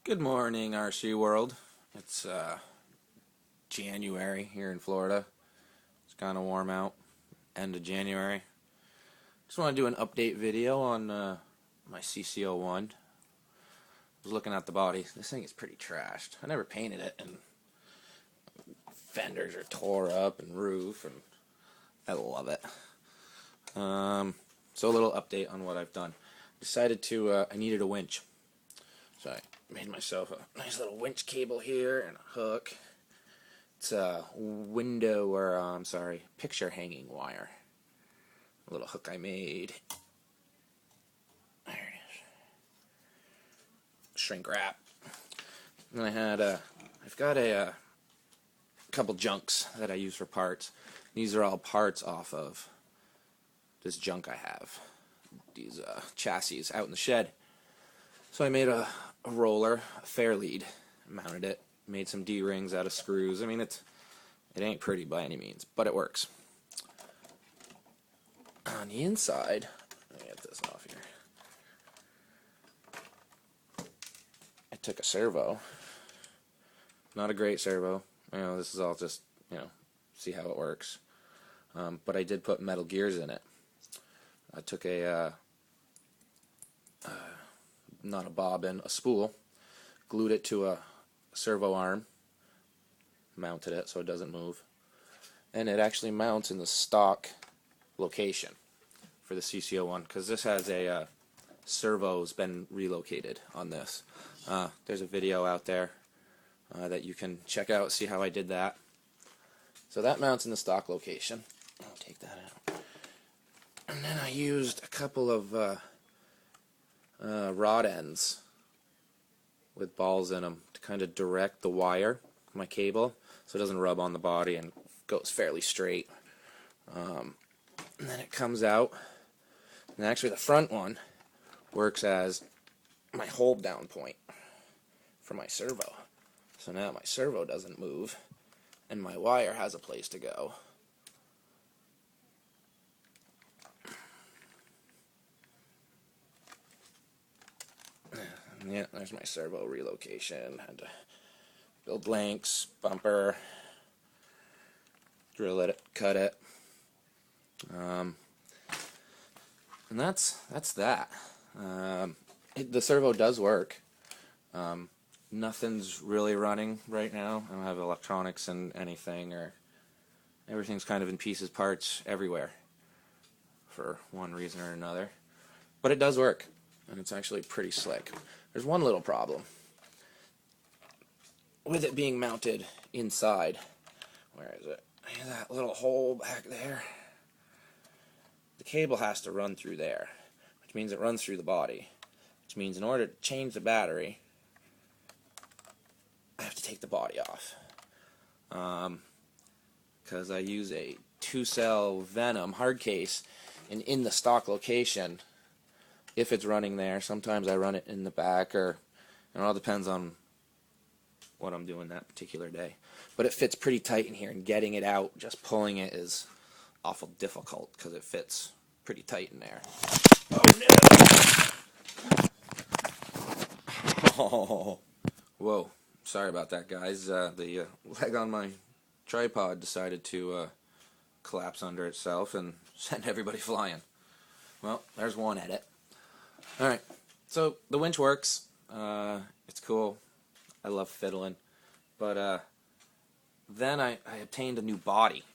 Good morning, RC World. It's January here in Florida. It's kind of warm out, end of January. Just want to do an update video on my CC-01. I was looking at the body. This thing is pretty trashed. I never painted it, and fenders are tore up and roof, and I love it. So a little update on what I've done. Decided to, I needed a winch. So I made myself a nice little winch cable here and a hook. It's a picture hanging wire. A little hook I made. There it is. Shrink wrap. And I've got a couple junks that I use for parts. These are all parts off of this junk I have. These chassis out in the shed. So I made a roller, a fair lead, mounted it, made some D-rings out of screws. I mean, it ain't pretty by any means, but it works. On the inside, let me get this off here. I took a servo. Not a great servo. This is all just, see how it works. But I did put metal gears in it. I took not a bobbin, a spool, glued it to a servo arm, mounted it so it doesn't move, and it actually mounts in the stock location for the CC-01 because this has a servo's been relocated on this. There's a video out there that you can check out, see how I did that. So that mounts in the stock location. I'll take that out. And then I used a couple of rod ends with balls in them to kind of direct the wire, my cable, so it doesn't rub on the body and goes fairly straight. And then it comes out, and actually the front one works as my hold down point for my servo. So now my servo doesn't move, and my wire has a place to go. Yeah, there's my servo relocation. Had to build links, bumper, drill it, cut it, and that's that. The servo does work. Nothing's really running right now. I don't have electronics and anything, or everything's kind of in pieces, parts everywhere for one reason or another. But it does work, and it's actually pretty slick. There's one little problem with it being mounted inside. Where is it? That little hole back there. The cable has to run through there, which means it runs through the body, which means in order to change the battery, I have to take the body off. Because I use a 2-cell Venom hard case, and in the stock location, if it's running there, sometimes I run it in the back, or it all depends on what I'm doing that particular day. But it fits pretty tight in here, and getting it out, just pulling it, is awful difficult because it fits pretty tight in there. Oh no! Oh, whoa! Sorry about that, guys. The leg on my tripod decided to collapse under itself and send everybody flying. Well, there's one edit. Alright, so the winch works. It's cool. I love fiddling. But then I obtained a new body.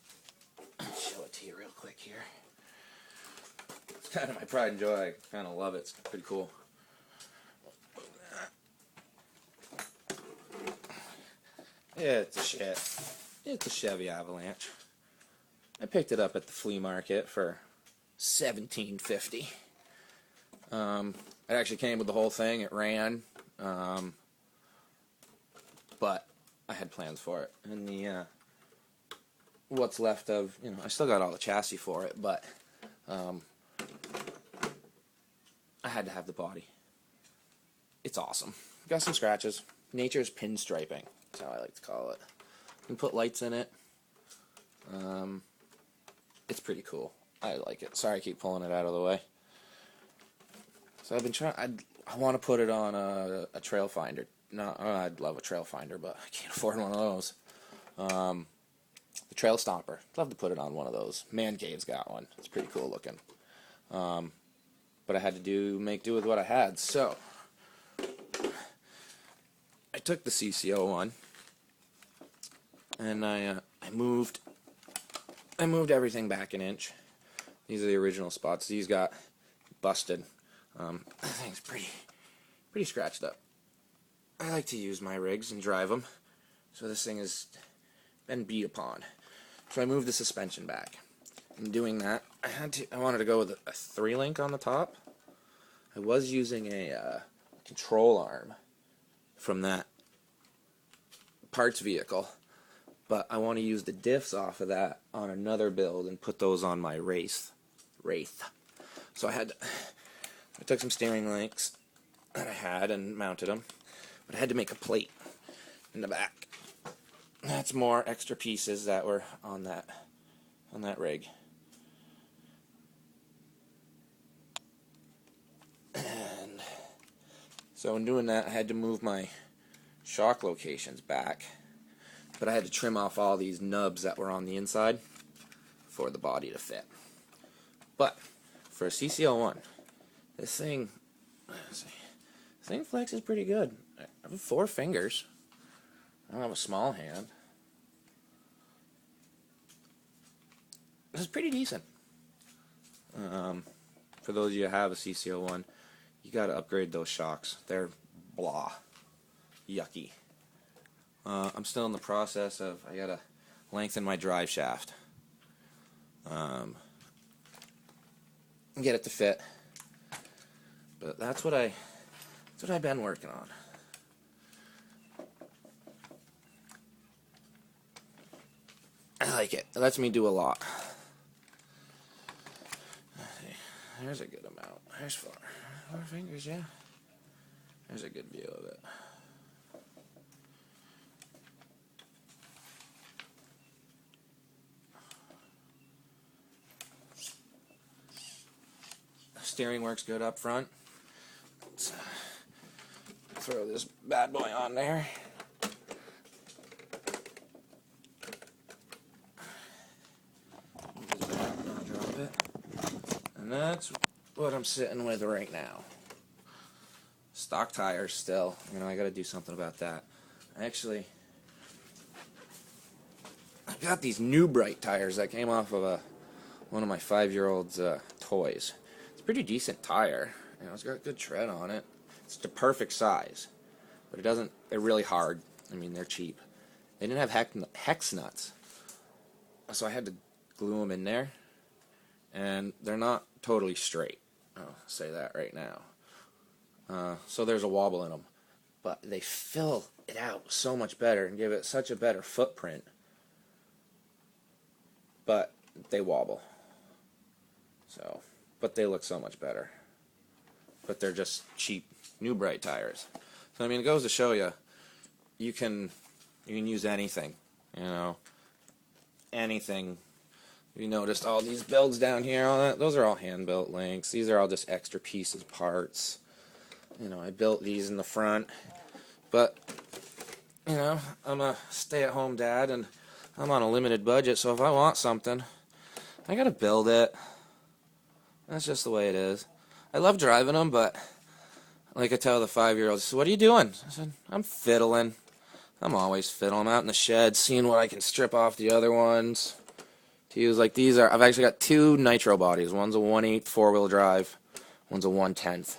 I'll show it to you real quick here. It's kind of my pride and joy. I kind of love it. It's pretty cool. Yeah, it's a Chevy Avalanche. I picked it up at the flea market for $17.50. It actually came with the whole thing. It ran, but I had plans for it. And the what's left of, I still got all the chassis for it, but I had to have the body. It's awesome. Got some scratches. Nature's pinstriping. That's how I like to call it. You can put lights in it. It's pretty cool. I like it. Sorry I keep pulling it out of the way. So I've been trying. I want to put it on a trail finder No, I'd love a trail finder, but I can't afford one of those. The trail stomper. I'd love to put it on one of those. Man Cave's got one. It's pretty cool looking. But I had to make do with what I had. So I took the CC-01 and I moved everything back an inch. These are the original spots. These got busted. The thing's pretty scratched up. I like to use my rigs and drive them, so this thing has been beat upon. So I moved the suspension back. In doing that, I wanted to go with a 3-link on the top. I was using a control arm from that parts vehicle, but I want to use the diffs off of that on another build and put those on my Wraith. So I took some steering links that I had and mounted them, but I had to make a plate in the back. That's more extra pieces that were on that rig. And so in doing that, I had to move my shock locations back, but I had to trim off all these nubs that were on the inside for the body to fit. But for a CC-01, this thing flexes pretty good. I have 4 fingers. I don't have a small hand. This is pretty decent. For those of you who have a CC-01, you got to upgrade those shocks. They're blah, yucky. I'm still in the process of, I got to lengthen my drive shaft. Get it to fit. But that's what I've been working on. I like it. It lets me do a lot. There's a good amount. There's 4 fingers, yeah. There's a good view of it. Steering works good up front. Let's throw this bad boy on there. Drop it. And that's what I'm sitting with right now. Stock tires still. I got to do something about that. Actually, I got these new Bright tires that came off of one of my 5-year-old's toys. It's a pretty decent tire. It's got good tread on it. It's the perfect size, but they're really hard. They're cheap. They didn't have hex nuts, so I had to glue them in there, and they're not totally straight. I'll say that right now. So there's a wobble in them, but they fill it out so much better and give it such a better footprint, but they wobble. But they look so much better. But they're just cheap new Bright tires. So it goes to show you can use anything. Anything. You noticed all these builds down here, those are all hand built links. These are all just extra pieces, parts. I built these in the front, but I'm a stay-at-home dad and I'm on a limited budget, so if I want something, I gotta build it. That's just the way it is. I love driving them, but like I tell the 5-year-olds, so what are you doing? I said, I'm fiddling. I'm always fiddling. I'm out in the shed, seeing what I can strip off the other ones to use. Like these I've actually got 2 nitro bodies. One's a 1/8 4-wheel drive. One's a 1/10.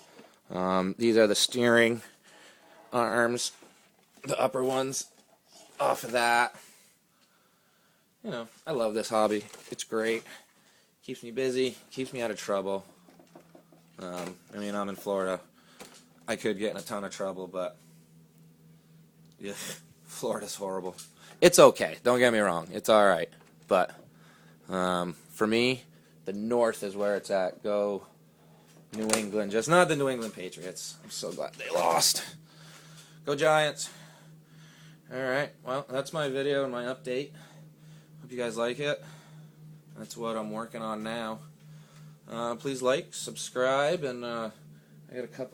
These are the steering arms, the upper ones off of that. I love this hobby. It's great. Keeps me busy, keeps me out of trouble. I'm in Florida. I could get in a ton of trouble, but yeah, Florida's horrible. It's okay, don't get me wrong, it's alright. But for me, the north is where it's at. Go New England, just not the New England Patriots. I'm so glad they lost. Go Giants. Alright, well, that's my video and my update. Hope you guys like it. That's what I'm working on now. Please like, subscribe, and I got a couple